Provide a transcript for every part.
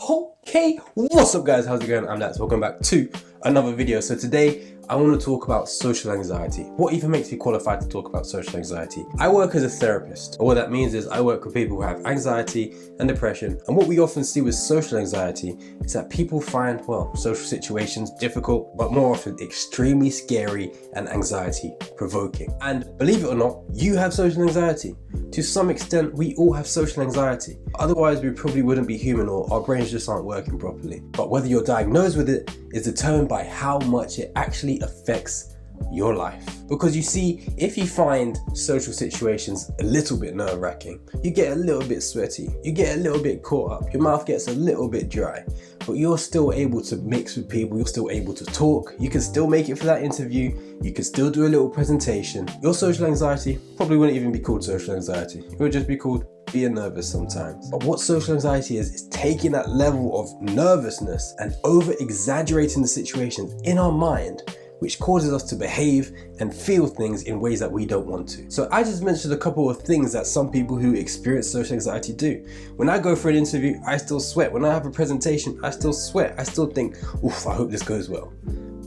Okay, what's up guys, how's it going? I'm Nats, welcome back to another video. So today I want to talk about social anxiety. What even makes me qualified to talk about social anxiety? I work as a therapist. What that means is I work with people who have anxiety and depression, and what we often see with social anxiety is that people find, well, social situations difficult, but more often extremely scary and anxiety provoking. And believe it or not, you have social anxiety. To some extent, we all have social anxiety. Otherwise, we probably wouldn't be human, or our brains just aren't working properly. But whether you're diagnosed with it is determined by how much it actually affects your life. Because you see, if you find social situations a little bit nerve-wracking, you get a little bit sweaty, you get a little bit caught up, your mouth gets a little bit dry, but you're still able to mix with people, you're still able to talk, you can still make it for that interview, you can still do a little presentation. Your social anxiety probably wouldn't even be called social anxiety, it would just be called being nervous sometimes. But what social anxiety is taking that level of nervousness and over-exaggerating the situations in our mind, which causes us to behave and feel things in ways that we don't want to. So I just mentioned a couple of things that some people who experience social anxiety do. When I go for an interview, I still sweat. When I have a presentation, I still sweat. I still think, oof, I hope this goes well.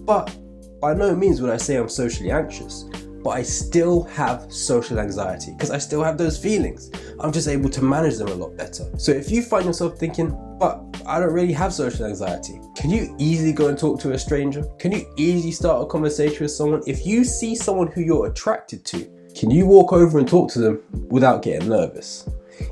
But by no means would I say I'm socially anxious, but I still have social anxiety because I still have those feelings. I'm just able to manage them a lot better. So if you find yourself thinking, but I don't really have social anxiety, can you easily go and talk to a stranger? Can you easily start a conversation with someone? If you see someone who you're attracted to, can you walk over and talk to them without getting nervous?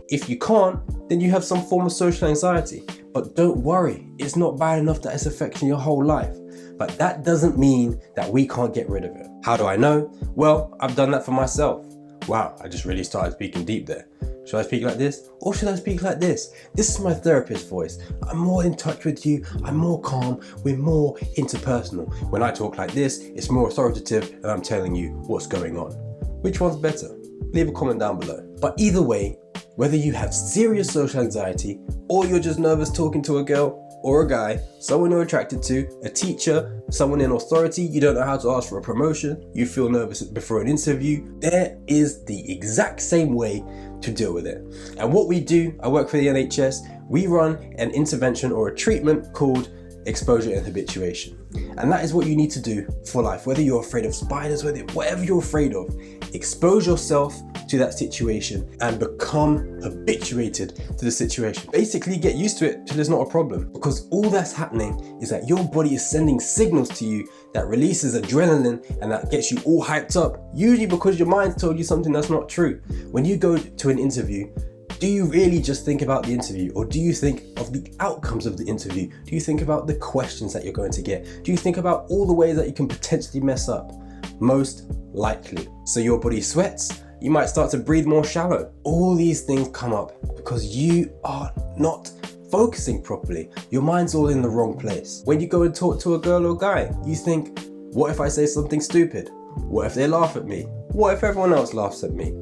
If you can't, then you have some form of social anxiety. But don't worry, it's not bad enough that it's affecting your whole life. But that doesn't mean that we can't get rid of it. How do I know? Well, I've done that for myself. Wow, I just really started speaking deep there. Should I speak like this? Or should I speak like this? This is my therapist voice. I'm more in touch with you, I'm more calm, we're more interpersonal. When I talk like this, it's more authoritative and I'm telling you what's going on. Which one's better? Leave a comment down below. But either way, whether you have serious social anxiety or you're just nervous talking to a girl or a guy, someone you're attracted to, a teacher, someone in authority, you don't know how to ask for a promotion, you feel nervous before an interview, there is the exact same way to deal with it. And what we do, I work for the NHS, we run an intervention or a treatment called exposure and habituation. And that is what you need to do for life. Whether you're afraid of spiders, whatever you're afraid of, expose yourself to that situation and become habituated to the situation. Basically get used to it till it's not a problem, because all that's happening is that your body is sending signals to you that releases adrenaline and that gets you all hyped up, usually because your mind's told you something that's not true. When you go to an interview, do you really just think about the interview, or do you think of the outcomes of the interview? Do you think about the questions that you're going to get? Do you think about all the ways that you can potentially mess up? Most likely. So your body sweats, you might start to breathe more shallow. All these things come up because you are not focusing properly. Your mind's all in the wrong place. When you go and talk to a girl or guy, you think, what if I say something stupid? What if they laugh at me? What if everyone else laughs at me?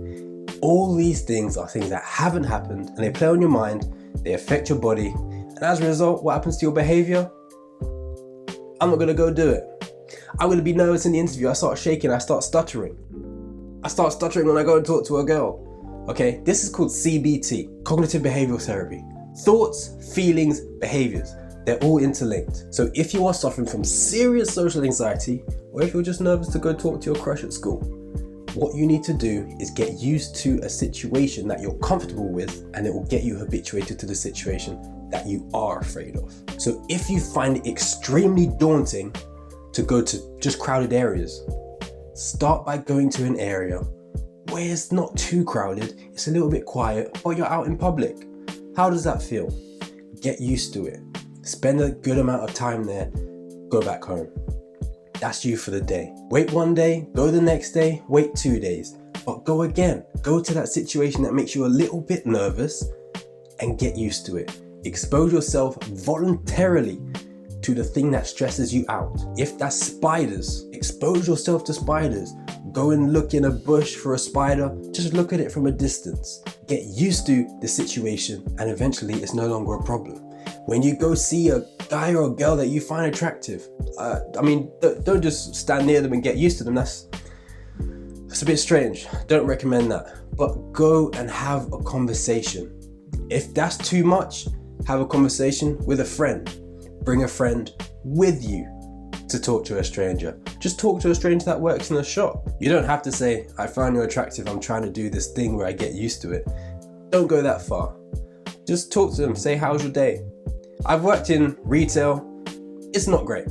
All these things are things that haven't happened and they play on your mind, they affect your body, and as a result, what happens to your behavior? I'm not gonna go do it. I'm gonna be nervous in the interview, I start shaking, I start stuttering. I start stuttering when I go and talk to a girl. Okay, this is called CBT, cognitive behavioral therapy. Thoughts, feelings, behaviors, they're all interlinked. So if you are suffering from serious social anxiety, or if you're just nervous to go talk to your crush at school, what you need to do is get used to a situation that you're comfortable with, and it will get you habituated to the situation that you are afraid of. So if you find it extremely daunting to go to just crowded areas, start by going to an area where it's not too crowded, it's a little bit quiet, but you're out in public. How does that feel? Get used to it. Spend a good amount of time there, go back home. That's you for the day. Wait one day, go the next day, wait 2 days, but go again. Go to that situation that makes you a little bit nervous and get used to it. Expose yourself voluntarily to the thing that stresses you out. If that's spiders, expose yourself to spiders. Go and look in a bush for a spider, just look at it from a distance. Get used to the situation and eventually it's no longer a problem. When you go see a guy or a girl that you find attractive, don't just stand near them and get used to them. That's a bit strange. Don't recommend that. But go and have a conversation. If that's too much, have a conversation with a friend. Bring a friend with you to talk to a stranger. Just talk to a stranger that works in a shop. You don't have to say, I find you attractive, I'm trying to do this thing where I get used to it. Don't go that far. Just talk to them, say, how's your day? I've worked in retail. It's not great,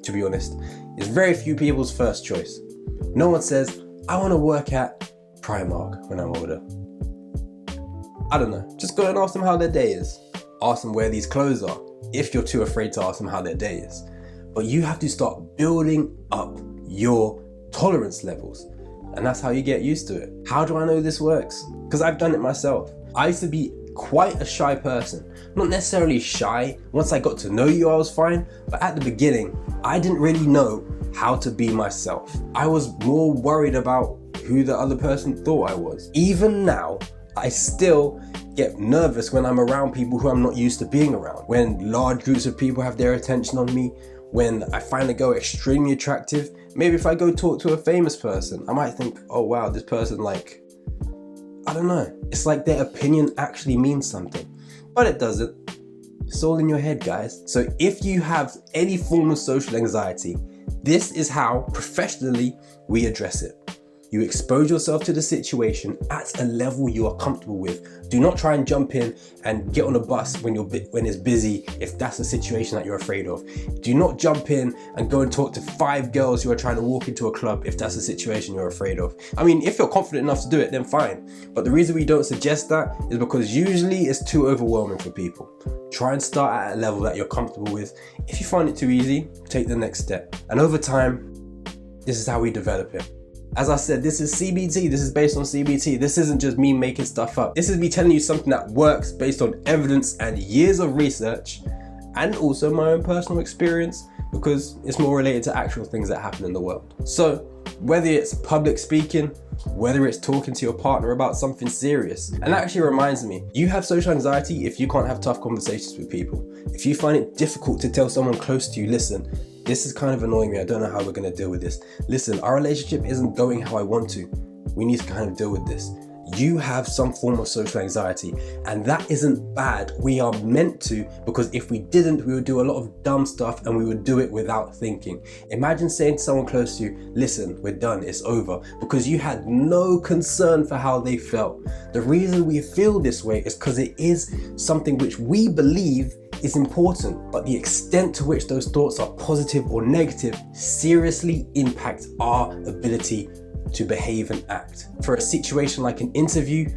to be honest. It's very few people's first choice. No one says, I want to work at Primark when I'm older. I don't know, just go and ask them how their day is. Ask them where these clothes are, if you're too afraid to ask them how their day is. But you have to start building up your tolerance levels. And that's how you get used to it. How do I know this works? Because I've done it myself. I used to be quite a shy person. Not necessarily shy. Once I got to know you, I was fine. But at the beginning, I didn't really know how to be myself. I was more worried about who the other person thought I was. Even now, I still get nervous when I'm around people who I'm not used to being around. When large groups of people have their attention on me, when I find a girl extremely attractive, maybe if I go talk to a famous person, I might think, oh wow, this person I don't know. It's like their opinion actually means something. But it doesn't. It's all in your head, guys. So if you have any form of social anxiety, this is how professionally we address it. You expose yourself to the situation at a level you are comfortable with. Do not try and jump in and get on a bus when it's busy, if that's the situation that you're afraid of. Do not jump in and go and talk to 5 girls who are trying to walk into a club if that's the situation you're afraid of. I mean, if you're confident enough to do it, then fine. But the reason we don't suggest that is because usually it's too overwhelming for people. Try and start at a level that you're comfortable with. If you find it too easy, take the next step. And over time, this is how we develop it. As I said, this is CBT, this is based on CBT. This isn't just me making stuff up. This is me telling you something that works based on evidence and years of research, and also my own personal experience, because it's more related to actual things that happen in the world. So whether it's public speaking, whether it's talking to your partner about something serious, and that actually reminds me, you have social anxiety if you can't have tough conversations with people. If you find it difficult to tell someone close to you, listen, this is kind of annoying me, I don't know how we're gonna deal with this. Listen, our relationship isn't going how I want to. We need to kind of deal with this. You have some form of social anxiety, and that isn't bad. We are meant to, because if we didn't, we would do a lot of dumb stuff and we would do it without thinking. Imagine saying to someone close to you, listen, we're done, it's over, because you had no concern for how they felt. The reason we feel this way is because it is something which we believe is important, but the extent to which those thoughts are positive or negative seriously impact our ability to behave and act. For a situation like an interview,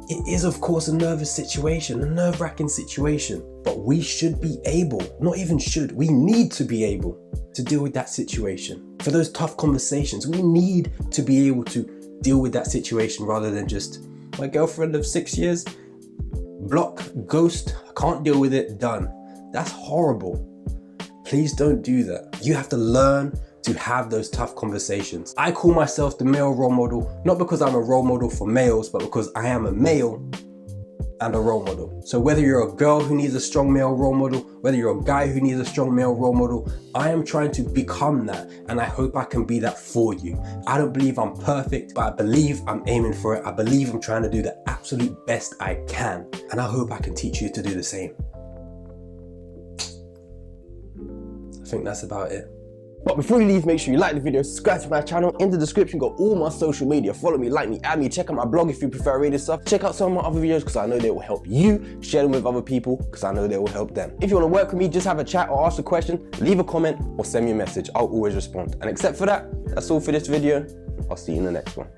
it is of course a nervous situation, a nerve-wracking situation, but we should be able, not even should, we need to be able to deal with that situation. For those tough conversations, we need to be able to deal with that situation rather than just, my girlfriend of 6 years, block, ghost, I can't deal with it, done. That's horrible. Please don't do that. You have to learn to have those tough conversations. I call myself the male role model, not because I'm a role model for males, but because I am a male and a role model. So whether you're a girl who needs a strong male role model, whether you're a guy who needs a strong male role model, I am trying to become that, and I hope I can be that for you. I don't believe I'm perfect, but I believe I'm aiming for it. I believe I'm trying to do the absolute best I can, and I hope I can teach you to do the same. I think that's about it. But before you leave, make sure you like the video, subscribe to my channel. In the description, got all my social media. Follow me, like me, add me, check out my blog if you prefer reading stuff. Check out some of my other videos because I know they will help you. Share them with other people because I know they will help them. If you want to work with me, just have a chat or ask a question, leave a comment or send me a message. I'll always respond. And except for that, that's all for this video. I'll see you in the next one.